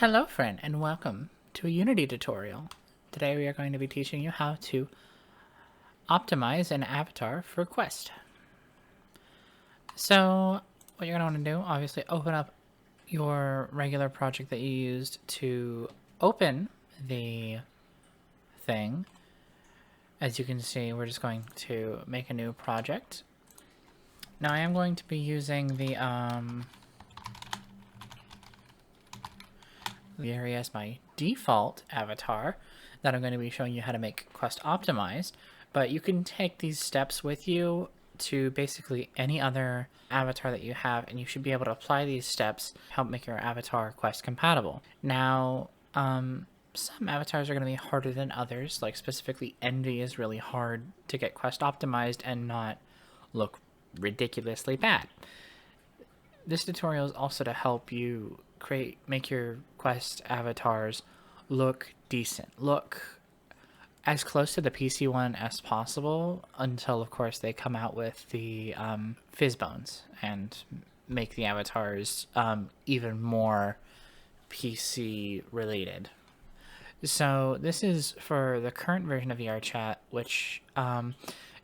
Hello friend and welcome to a Unity tutorial. Today we are going to be teaching you how to optimize an avatar for Quest. So what you're going to want to do, obviously open up your regular project that you used to open the thing. As you can see, we're just going to make a new project. Now I am going to be using the area as my default avatar that I'm going to be showing you how to make Quest optimized, but you can take these steps with you to basically any other avatar that you have, and you should be able to apply these steps to help make your avatar Quest compatible. Now, some avatars are going to be harder than others, like specifically Envy is really hard to get Quest optimized and not look ridiculously bad. This tutorial is also to help you make your Quest avatars look decent, look as close to the PC one as possible, until of course they come out with the Fizzbones and make the avatars even more PC related. So this is for the current version of VRChat, which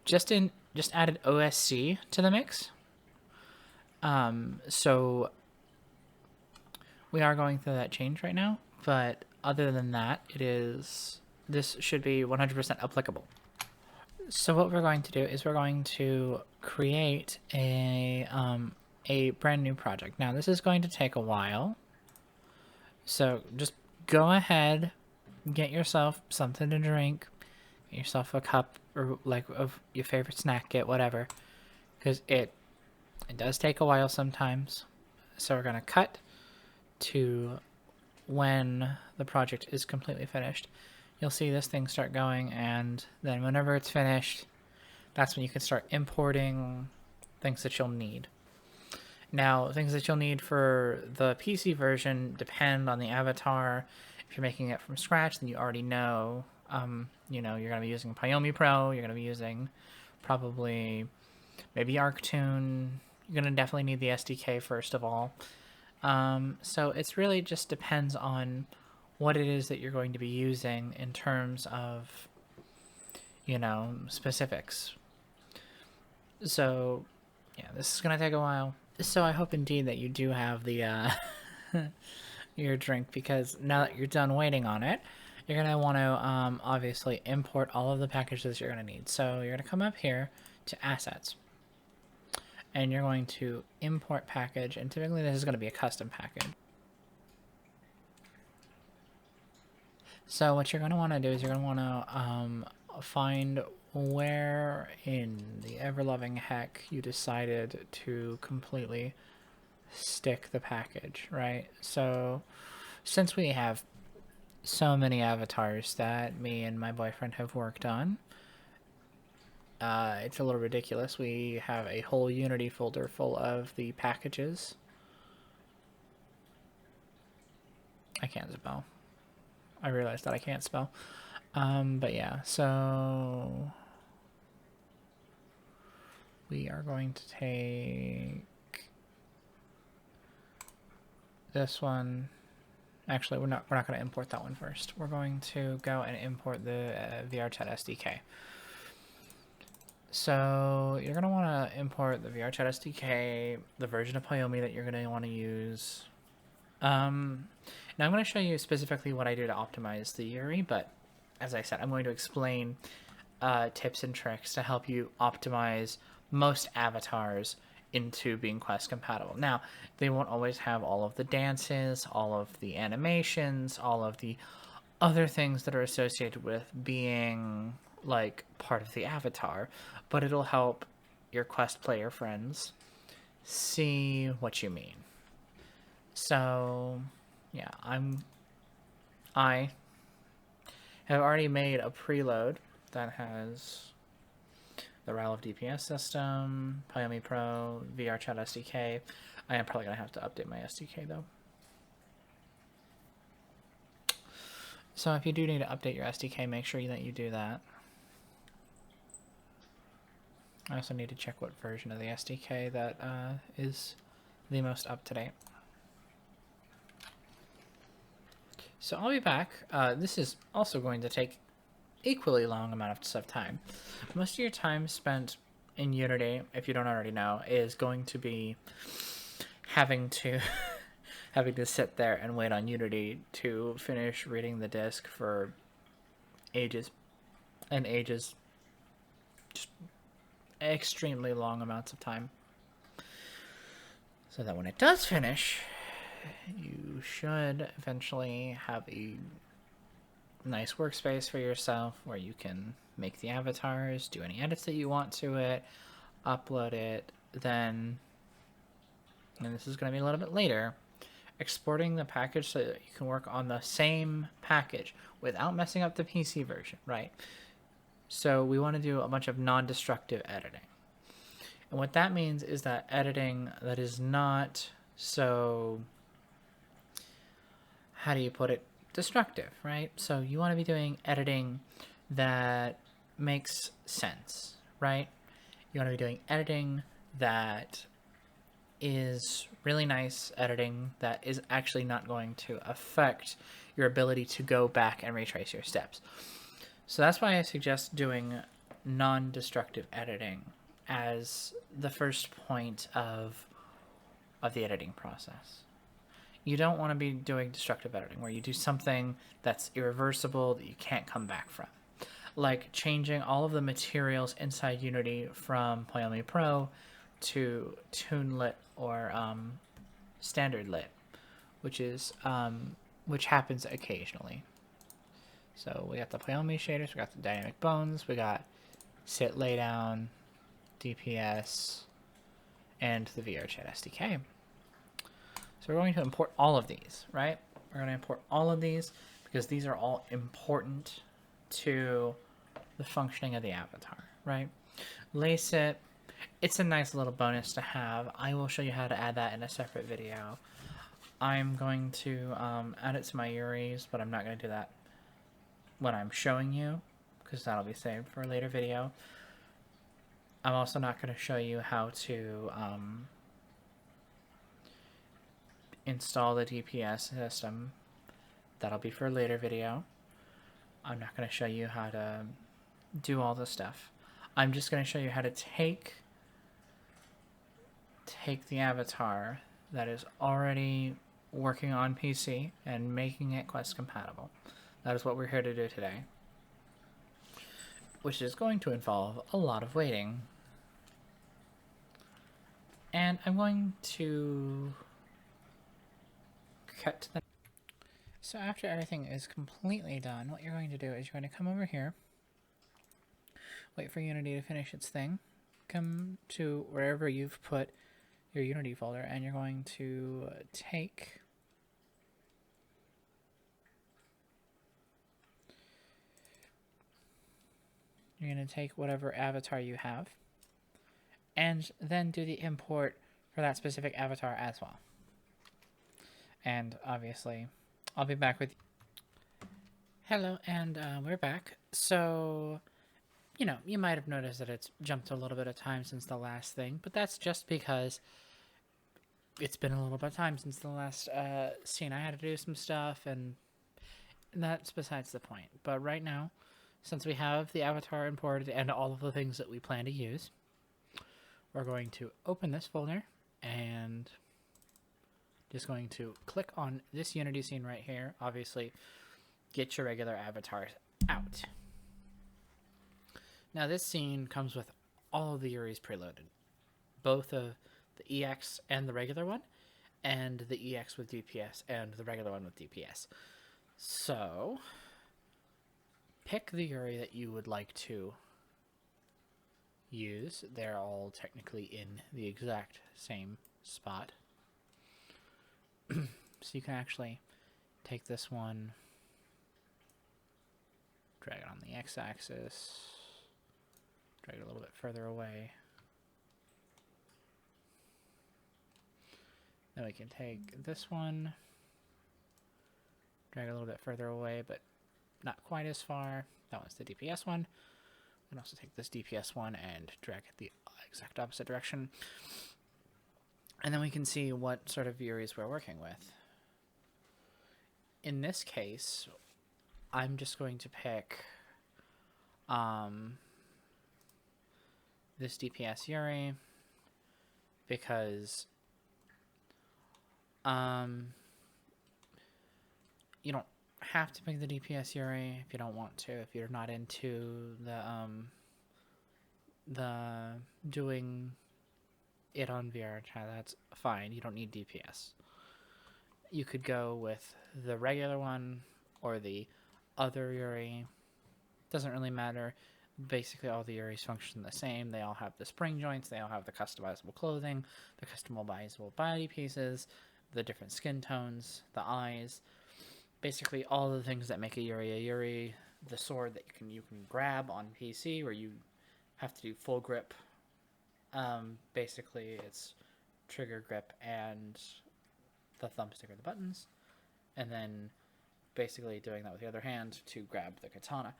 just added OSC to the mix. So we are going through that change right now, but other than that, this should be 100% applicable. So what we're going to do is we're going to create a brand new project. Now this is going to take a while, so just go ahead, get yourself something to drink, get yourself a cup or like of your favorite snack, get whatever, because it does take a while sometimes. So we're going to cut to when the project is completely finished. You'll see this thing start going, and then whenever it's finished, that's when you can start importing things that you'll need. Now, things that you'll need for the PC version depend on the avatar. If you're making it from scratch, then you already know, you're going to be using Pyomi Pro, you're going to be using probably maybe Arctoon. You're going to definitely need the SDK first of all. So it's really just depends on what it is that you're going to be using in terms of, specifics. So, yeah, this is going to take a while. So I hope indeed that you do have the your drink, because now that you're done waiting on it, you're going to want to obviously import all of the packages you're going to need. So you're going to come up here to Assets, and you're going to import package, and typically this is going to be a custom package. So what you're going to want to do is you're going to want to find where in the ever-loving heck you decided to completely stick the package, right? So since we have so many avatars that me and my boyfriend have worked on, it's a little ridiculous. We have a whole Unity folder full of the packages. I can't spell. I realized that I can't spell. But yeah, so we are going to take this one. Actually, we're not going to import that one first. We're going to go and import the VRChat SDK. So you're going to want to import the VRChat SDK, the version of Pyomi that you're going to want to use. Now I'm going to show you specifically what I do to optimize the Yuri, but as I said, I'm going to explain tips and tricks to help you optimize most avatars into being Quest compatible. Now, they won't always have all of the dances, all of the animations, all of the other things that are associated with being like part of the avatar, but it'll help your Quest player friends see what you mean. So yeah, I have already made a preload that has the RAL of DPS system, Pyomi Pro, VRChat SDK. I am probably going to have to update my SDK though. So if you do need to update your SDK, make sure that you do that. I also need to check what version of the SDK that is the most up-to-date. So I'll be back. This is also going to take equally long amount of time. Most of your time spent in Unity, if you don't already know, is going to be having to having to sit there and wait on Unity to finish reading the disk for ages and ages, just extremely long amounts of time. So that when it does finish, you should eventually have a nice workspace for yourself where you can make the avatars, do any edits that you want to it, upload it, then, and this is going to be a little bit later, exporting the package so that you can work on the same package without messing up the PC version, right? So we want to do a bunch of non-destructive editing. And what that means is that editing that is not so, how do you put it, destructive, right? So you want to be doing editing that makes sense, right? You want to be doing editing that is really nice, editing that is actually not going to affect your ability to go back and retrace your steps. So that's why I suggest doing non-destructive editing as the first point of the editing process. You don't want to be doing destructive editing where you do something that's irreversible that you can't come back from. Like changing all of the materials inside Unity from Polyome Pro to Toonlit or Standard Lit, which happens occasionally. So we got the Polyome shaders, we got the dynamic bones, we got sit laydown, DPS, and the VRChat SDK. So we're going to import all of these, right? We're going to import all of these because these are all important to the functioning of the avatar, right? Lace it. It's a nice little bonus to have. I will show you how to add that in a separate video. I'm going to add it to my URIs, but I'm not going to do that when I'm showing you because that'll be saved for a later video. I'm also not going to show you how to install the DPS system. That'll be for a later video. I'm not going to show you how to do all the stuff. I'm just going to show you how to take the avatar that is already working on PC and making it Quest compatible. That is what we're here to do today, which is going to involve a lot of waiting. And I'm going to cut to the... So after everything is completely done, what you're going to do is you're going to come over here, wait for Unity to finish its thing, come to wherever you've put your Unity folder, and you're going to take whatever avatar you have, and then do the import for that specific avatar as well. And obviously, I'll be back with you. Hello, and we're back. So, you know, you might have noticed that it's jumped a little bit of time since the last thing, but that's just because it's been a little bit of time since the last scene. I had to do some stuff, and that's besides the point. But right now, since we have the avatar imported and all of the things that we plan to use, we're going to open this folder and just going to click on this Unity scene right here. Obviously, get your regular avatars out. Now this scene comes with all of the URIs preloaded, both of the EX and the regular one, and the EX with DPS and the regular one with DPS. So pick the URI that you would like to use. They're all technically in the exact same spot. So you can actually take this one, drag it on the x-axis, drag it a little bit further away. Then we can take this one, drag it a little bit further away, but not quite as far. That one's the DPS one. We can also take this DPS one and drag it the exact opposite direction. And then we can see what sort of URIs we're working with. in this case, I'm just going to pick this DPS Yuri because you don't have to pick the DPS Yuri if you don't want to. If you're not into the doing it on VRChat, that's fine. You don't need DPS. You could go with the regular one or the other Yuri. Doesn't really matter. Basically, all the Yuris function the same. They all have the spring joints. They all have the customizable clothing, the customizable body pieces, the different skin tones, the eyes. Basically, all the things that make a Yuri. The sword that you can grab on PC, where you have to do full grip. Basically, it's trigger grip and the thumbstick or the buttons, and then basically doing that with the other hand to grab the katana.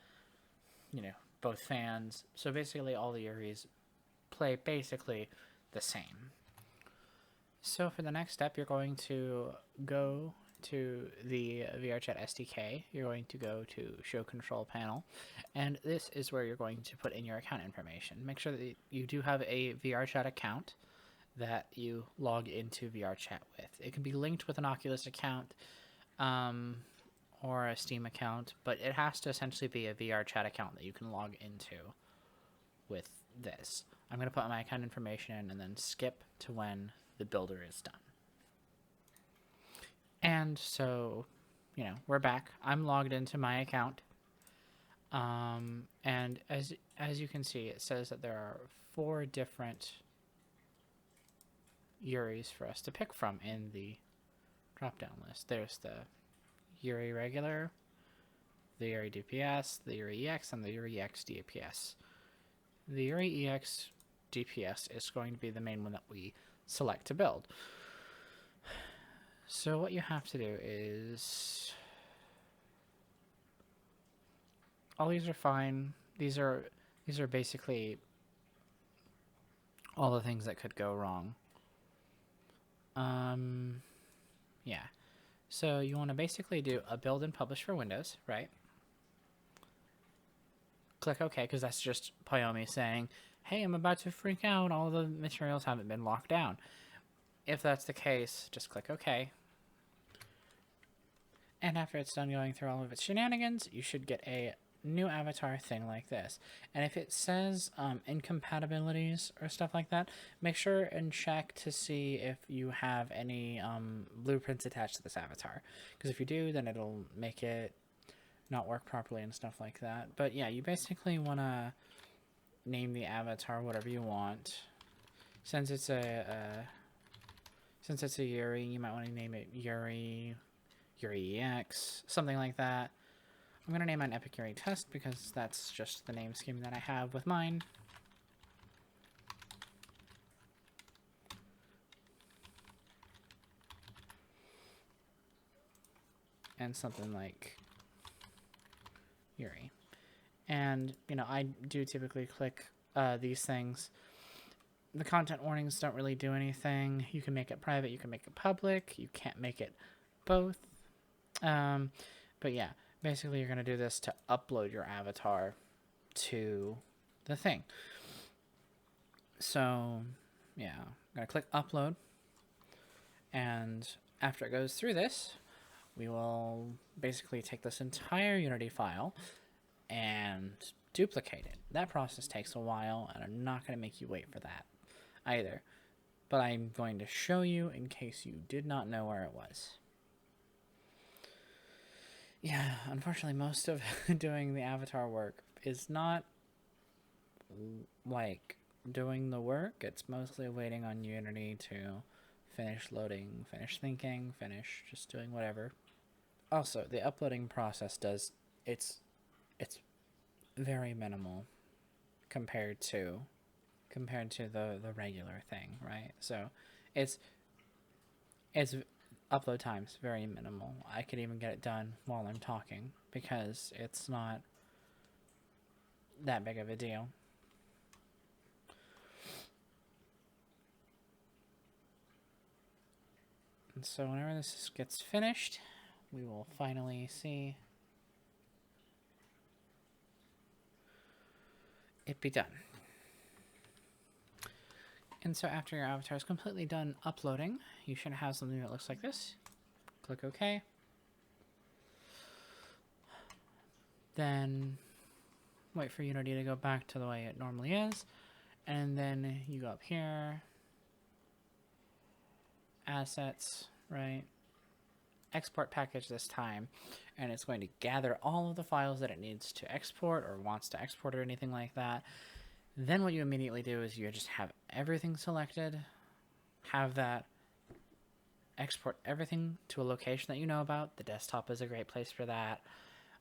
You know, both fans. So basically, all the Yuris play basically the same. So for the next step, you're going to go to the VRChat SDK. You're going to go to Show Control Panel, and this is where you're going to put in your account information. Make sure that you do have a VRChat account that you log into VRChat with. It can be linked with an Oculus account or a Steam account, but it has to essentially be a VRChat account that you can log into with this. I'm going to put my account information in and then skip to when the builder is done. And so, you know, we're back. I'm logged into my account. And as you can see, it says that there are 4 different Yuris for us to pick from in the drop-down list. There's the Yuri regular, the Yuri DPS, the Yuri EX, and the Yuri EX DPS. The Yuri EX DPS is going to be the main one that we select to build. So what you have to do is, all these are fine. These are basically all the things that could go wrong. Yeah. So you want to basically do a build and publish for Windows, right? Click OK, because that's just Pyomi saying, hey, I'm about to freak out. All the materials haven't been locked down. If that's the case, just click OK. And after it's done going through all of its shenanigans, you should get a new avatar thing like this. And if it says incompatibilities or stuff like that, make sure and check to see if you have any blueprints attached to this avatar. Because if you do, then it'll make it not work properly and stuff like that. But yeah, you basically want to name the avatar whatever you want. Since it's a Yuri, you might want to name it Yuri EX, something like that. I'm going to name mine Epic Yuri Test because that's just the name scheme that I have with mine. And something like Yuri. And, you know, I do typically click these things. The content warnings don't really do anything. You can make it private, you can make it public, you can't make it both. But yeah, basically you're going to do this to upload your avatar to the thing. So yeah, I'm going to click upload. And after it goes through this, we will basically take this entire Unity file and duplicate it. That process takes a while, and I'm not going to make you wait for that either. But I'm going to show you in case you did not know where it was. Yeah, unfortunately, most of doing the avatar work is not like doing the work. It's mostly waiting on Unity to finish loading, finish thinking, finish just doing whatever. Also, the uploading process it's very minimal compared to the regular thing, right? So it's upload time's very minimal. I could even get it done while I'm talking because it's not that big of a deal. And so whenever this gets finished, we will finally see it be done. And so after your avatar is completely done uploading, you should have something that looks like this. Click OK. Then wait for Unity to go back to the way it normally is. And then you go up here, assets, right? Export package this time, and it's going to gather all of the files that it needs to export or wants to export or anything like that. Then what you immediately do is you just have everything selected, have that export everything to a location that you know about. The desktop is a great place for that.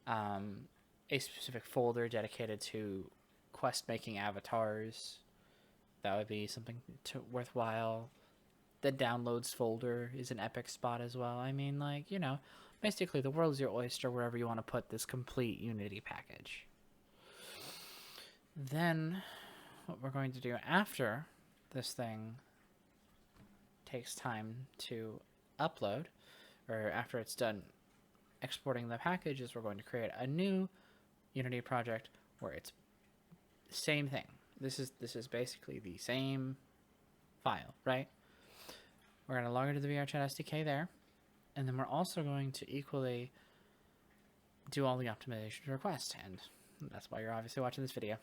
A specific folder dedicated to quest making avatars, that would be something worthwhile. The downloads folder is an epic spot as well. I mean, like, you know, basically the world's your oyster wherever you want to put this complete Unity package. Then what we're going to do after this thing takes time to upload, or after it's done exporting the package, is we're going to create a new Unity project where it's the same thing. This is basically the same file, right? We're going to log into the VRChat SDK there, and then we're also going to equally do all the optimization requests, and that's why you're obviously watching this video.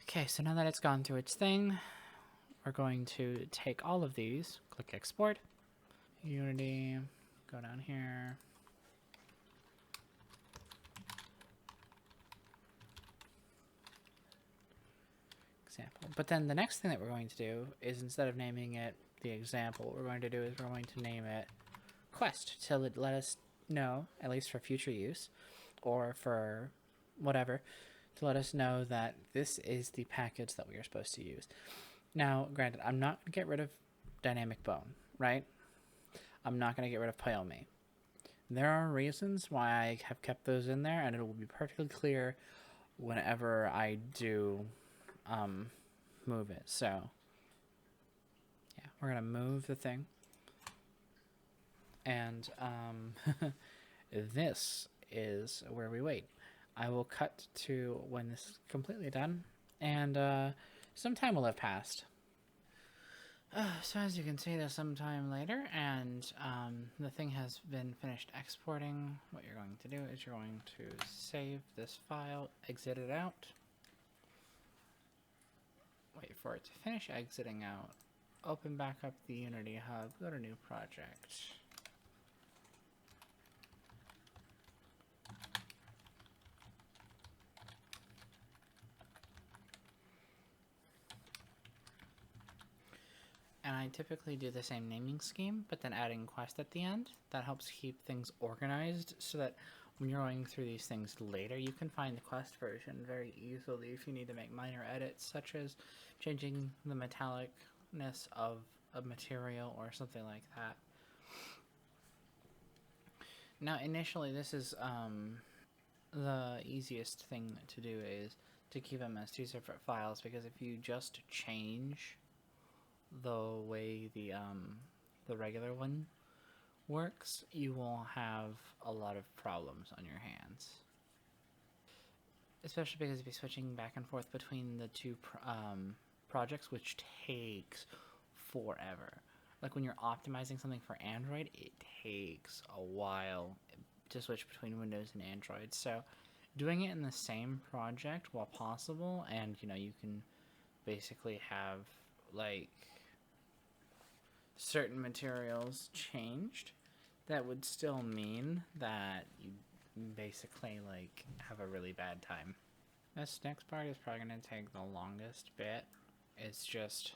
Okay, so now that it's gone through its thing, we're going to take all of these, click export, Unity, go down here, example. But then the next thing that we're going to do is, instead of naming it the example, what we're going to do is we're going to name it quest to let us know, at least for future use or for whatever, to let us know that this is the package that we are supposed to use. Now, granted, I'm not going to get rid of dynamic bone, right? I'm not going to get rid of Pyomi. There are reasons why I have kept those in there, and it will be perfectly clear whenever I do move it. So yeah, we're gonna move the thing, and this is where we wait. I will cut to when this is completely done, and some time will have passed. So as you can see, there's some time later, and the thing has been finished exporting. What you're going to do is you're going to save this file, exit it out, wait for it to finish exiting out, open back up the Unity Hub, go to New Project. And I typically do the same naming scheme, but then adding quest at the end. That helps keep things organized so that when you're going through these things later, you can find the quest version very easily if you need to make minor edits, such as changing the metallicness of a material or something like that. Now, initially, this is the easiest thing to do is to keep them as two separate files, because if you just change the way the regular one works, you will have a lot of problems on your hands. Especially because if you're switching back and forth between the two projects, which takes forever. Like when you're optimizing something for Android, it takes a while to switch between Windows and Android. So doing it in the same project while possible, and you know, you can basically have like certain materials changed, that would still mean that you basically like have a really bad time. This next part is probably going to take the longest bit. It's just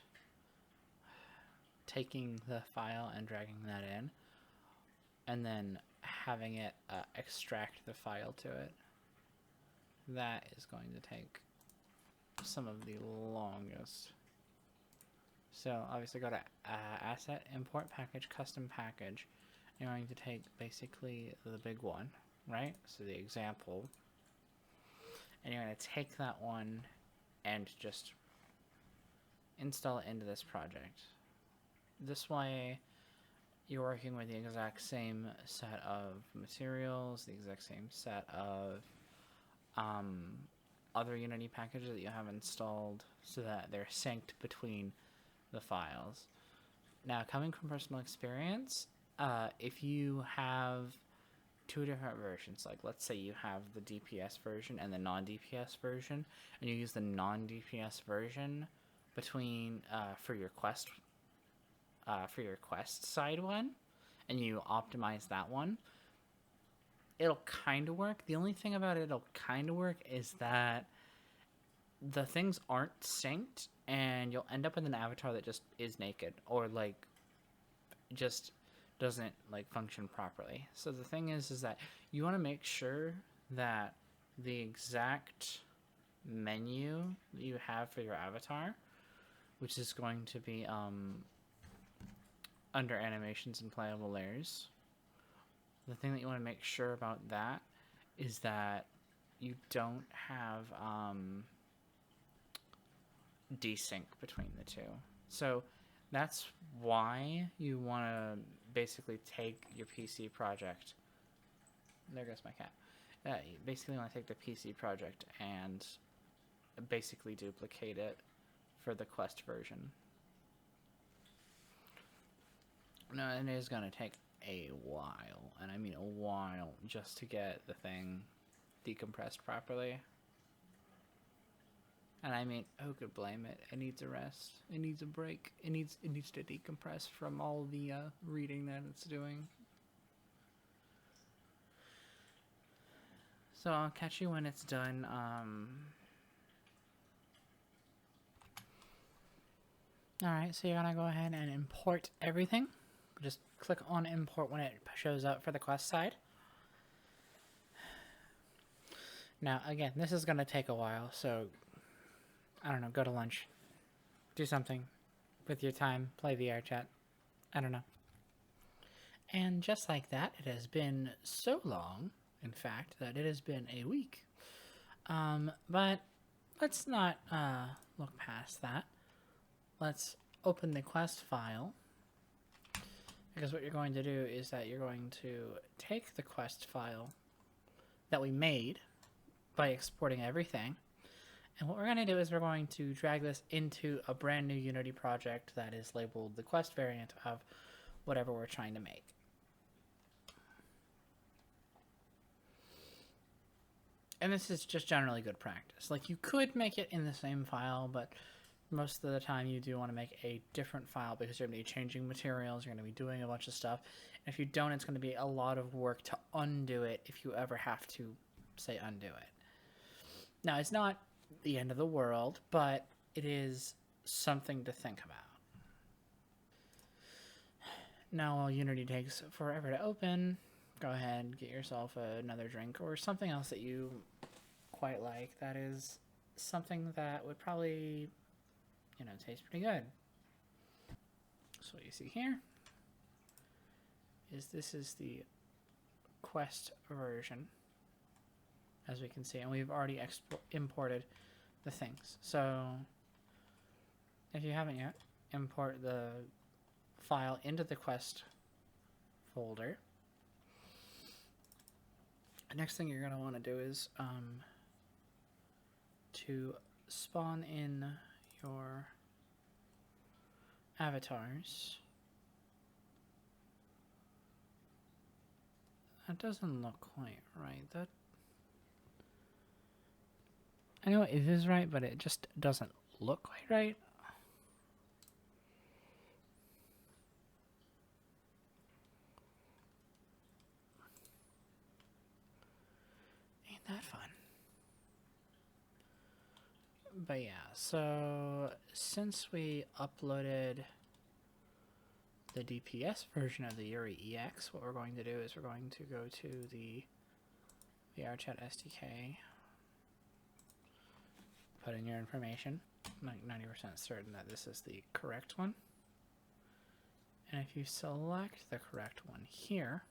taking the file and dragging that in, and then having it extract the file to it. That is going to take some of the longest. So obviously go to Asset, Import Package, Custom Package. You're going to take basically the big one, right? So the example. And you're going to take that one and just install it into this project. This way, you're working with the exact same set of materials, the exact same set of other Unity packages that you have installed so that they're synced between the files. Now, coming from personal experience, if you have two different versions, like let's say you have the DPS version and the non-DPS version, and you use the non-DPS version between for your quest side one, and you optimize that one, it'll kind of work. The only thing about it'll kind of work is that the things aren't synced, and you'll end up with an avatar that just is naked or like just doesn't like function properly. So the thing is that you want to make sure that the exact menu that you have for your avatar, which is going to be under animations and playable layers, the thing that you want to make sure about that is that you don't have desync between the two. So that's why you want to basically take your PC project. There goes my cat. You basically want to take the PC project and basically duplicate it for the Quest version. Now, it is going to take a while, and I mean a while, just to get the thing decompressed properly. And I mean, who could blame it? It needs a rest. It needs a break. It needs to decompress from all the reading that it's doing. So I'll catch you when it's done. Alright, so you're gonna go ahead and import everything. Just click on import when it shows up for the quest side. Now, again, this is gonna take a while, so I don't know, go to lunch. Do something with your time. Play VRChat. I don't know. And just like that, it has been so long, in fact, that it has been a week. But let's not look past that. Let's open the quest file. Because what you're going to do is that you're going to take the quest file that we made by exporting everything. And what we're going to do is we're going to drag this into a brand new Unity project that is labeled the quest variant of whatever we're trying to make. And this is just generally good practice. Like, you could make it in the same file, but most of the time you do want to make a different file because you're going to be changing materials, you're going to be doing a bunch of stuff. And if you don't, it's going to be a lot of work to undo it if you ever have to, say, undo it. Now, it's not the end of the world, but it is something to think about. Now, while Unity takes forever to open, go ahead and get yourself another drink or something else that you quite like that is something that would probably, you know, taste pretty good. So what you see here is this is the Quest version, as we can see, and we've already imported the things. So if you haven't yet, import the file into the Quest folder. The next thing you're going to want to do is to spawn in your avatars. That doesn't look quite right. That, I know it is right, but it just doesn't look quite right. Ain't that fun? But yeah, so since we uploaded the DPS version of the Yuri EX, what we're going to do is we're going to go to the VRChat SDK, put in your information. I'm like 90% certain that this is the correct one. And if you select the correct one here,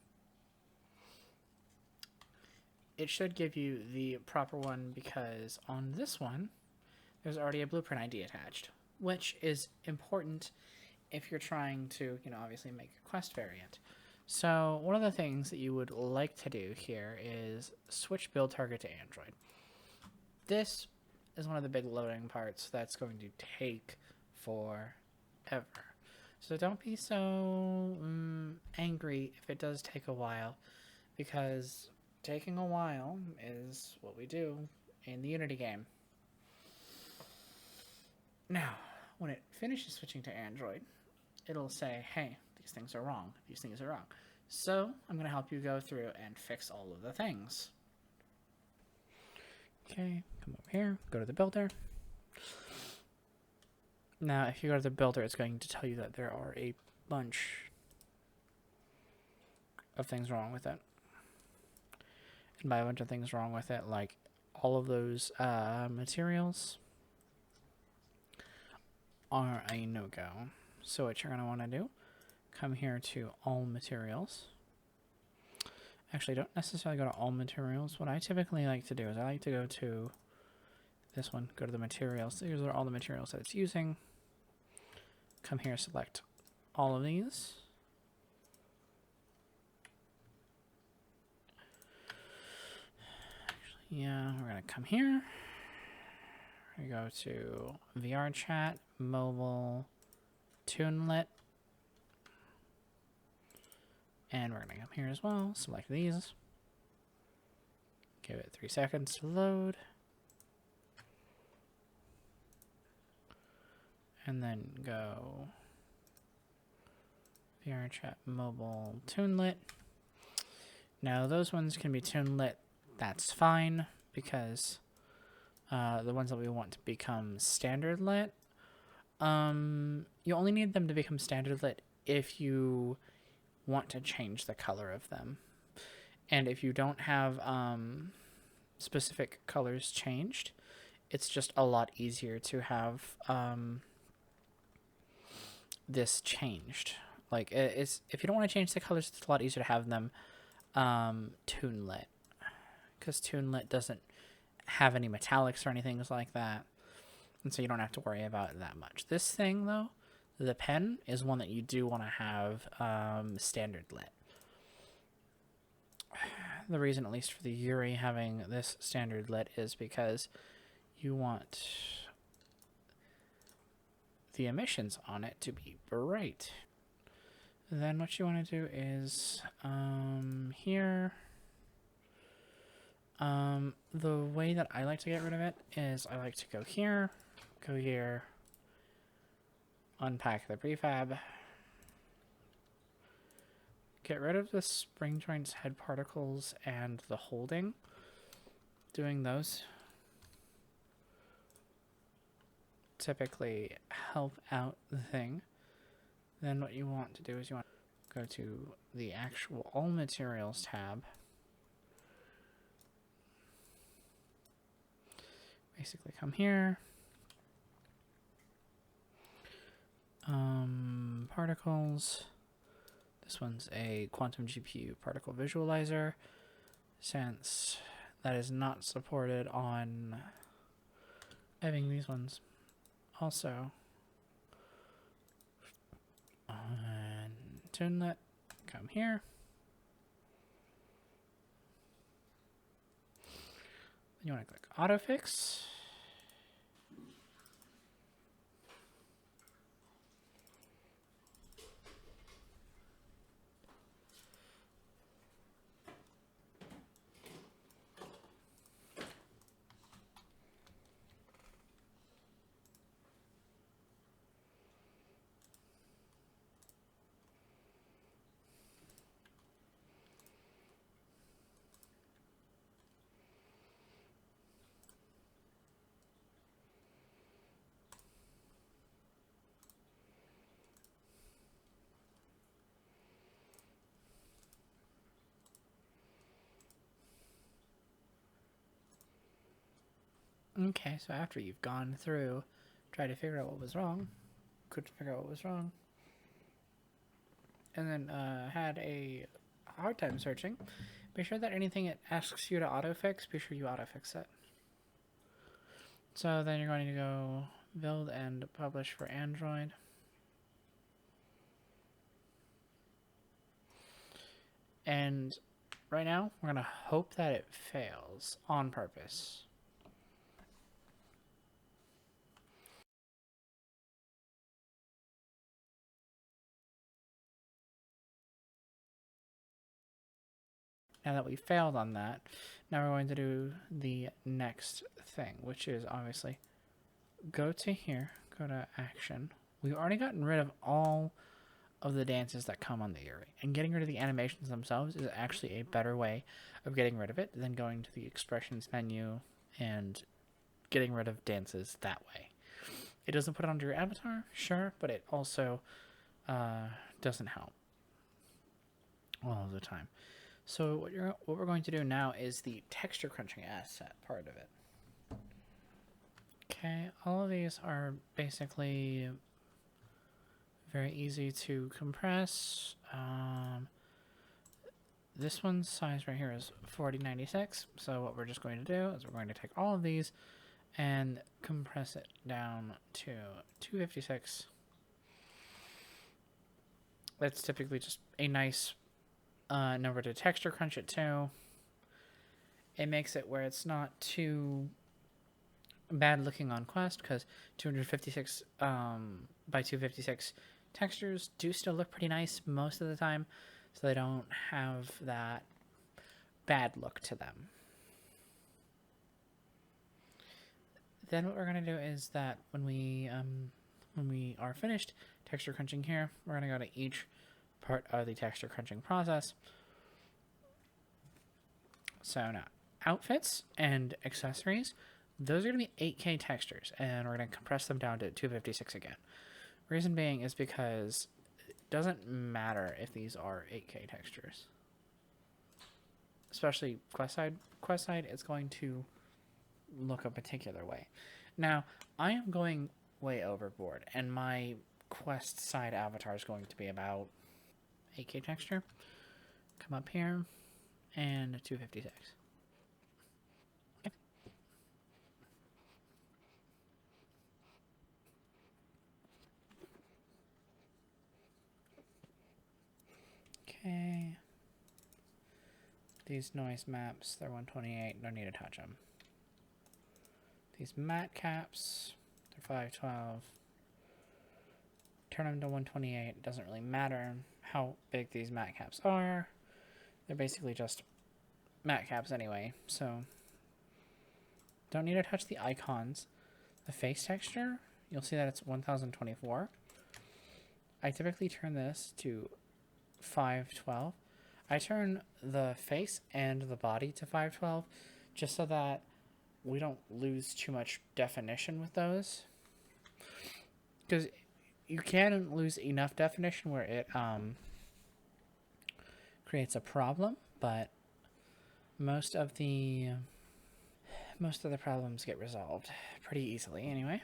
it should give you the proper one, because on this one, there's already a blueprint ID attached, which is important if you're trying to, obviously make a Quest variant. So one of the things that you would like to do here is switch build target to Android. This is one of the big loading parts that's going to take forever. So don't be so angry if it does take a while, because taking a while is what we do in the Unity game. Now, when it finishes switching to Android, it'll say, hey, these things are wrong. These things are wrong. So I'm going to help you go through and fix all of the things. Okay, come over here, go to the builder. Now, if you go to the builder, it's going to tell you that there are a bunch of things wrong with it. And by a bunch of things wrong with it, like all of those materials are a no-go. So what you're going to want to do, come here to all materials. Actually, don't necessarily go to all materials. What I typically like to do is I like to go to this one, go to the materials. These are all the materials that it's using. Come here, select all of these. Actually, yeah, we're going to come here. We go to VRChat, mobile, Toonlet. And we're going to come here as well, select these. Give it 3 seconds to load. And then go VRChat, mobile, Toonlet. Now those ones can be Toonlet, that's fine, because the ones that we want to become standard lit, you only need them to become standard lit if you want to change the color of them. And if you don't have specific colors changed, it's just a lot easier to have this changed. Like, if you don't want to change the colors, it's a lot easier to have them Toonlit, because Toonlit doesn't have any metallics or anything like that, and so you don't have to worry about it that much. This thing, though, the pen, is one that you do want to have standard lit. The reason, at least for the Yuri, having this standard lit is because you want the emissions on it to be bright. Then what you want to do is here. The way that I like to get rid of it is I like to go here, unpack the prefab, get rid of the spring joints, head particles, and the holding. Doing those typically help out the thing. Then what you want to do is you want to go to the actual all materials tab. Basically come here. Particles. This one's a quantum GPU particle visualizer, since that is not supported on having these ones. Also, on Toonlet, come here. Then you want to click Autofix. Okay, so after you've gone through, tried to figure out what was wrong, couldn't figure out what was wrong, and then had a hard time searching, be sure that anything it asks you to autofix, be sure you autofix it. So then you're going to go build and publish for Android. And right now, we're going to hope that it fails on purpose. Now that we failed on that, now we're going to do the next thing, which is obviously go to here, go to action. We've already gotten rid of all of the dances that come on the Yuri, and getting rid of the animations themselves is actually a better way of getting rid of it than going to the expressions menu and getting rid of dances that way. It doesn't put it onto your avatar, sure, but it also doesn't help all of the time. So what we're going to do now is the texture crunching asset part of it. Okay, all of these are basically very easy to compress. This one's size right here is 4096. So what we're just going to do is we're going to take all of these and compress it down to 256. That's typically just a nice number to texture crunch it to. It makes it where it's not too bad looking on Quest, because 256 by 256 textures do still look pretty nice most of the time, so they don't have that bad look to them. Then what we're going to do is that when we are finished texture crunching here, we're going to go to each part of the texture crunching process. So now, outfits and accessories, those are going to be 8K textures, and we're going to compress them down to 256 again. Reason being is because it doesn't matter if these are 8K textures. Especially Quest side. Quest side, it's going to look a particular way. Now, I am going way overboard, and my Quest side avatar is going to be about 8K texture. Come up here, and 256. Okay. These noise maps, they're 128, don't need to touch them. These matte caps, they're 512. Turn them to 128, doesn't really matter how big these matte caps are. They're basically just matte caps anyway, so don't need to touch the icons. The face texture, you'll see that it's 1024. I typically turn this to 512. I turn the face and the body to 512 just so that we don't lose too much definition with those. Because you can lose enough definition where it creates a problem, but most of the problems get resolved pretty easily anyway.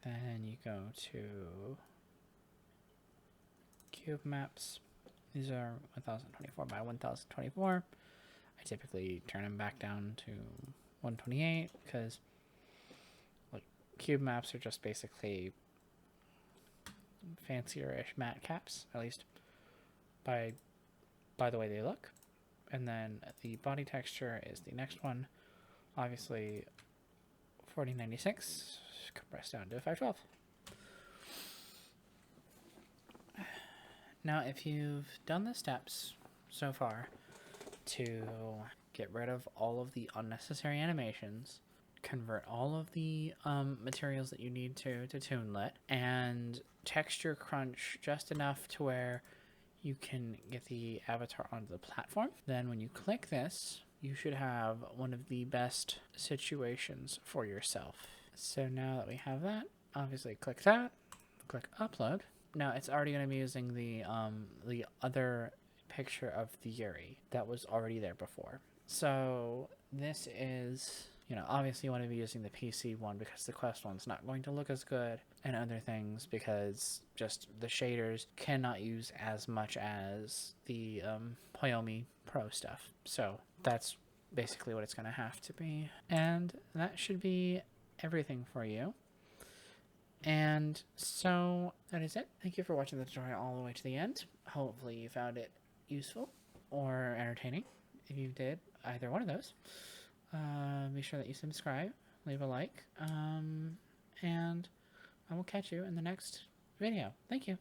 Then you go to cube maps. These are 1024 by 1024. I typically turn them back down to 128 because cube maps are just basically fancier-ish matte caps, at least by the way they look. And then the body texture is the next one. Obviously, 4096 compressed down to 512. Now, if you've done the steps so far to get rid of all of the unnecessary animations, convert all of the materials that you need to toonlet, and texture crunch just enough to where you can get the avatar onto the platform, then when you click this, you should have one of the best situations for yourself. So now that we have that, obviously click that, click upload. Now it's already going to be using the other picture of the Yuri that was already there before. So this is, obviously you want to be using the PC one because the Quest one's not going to look as good, and other things because just the shaders cannot use as much as the Poyomi Pro stuff. So that's basically what it's going to have to be. And that should be everything for you. And so that is it. Thank you for watching the tutorial all the way to the end. Hopefully you found it useful or entertaining. If you did either one of those, be sure that you subscribe, leave a like, and I will catch you in the next video. Thank you.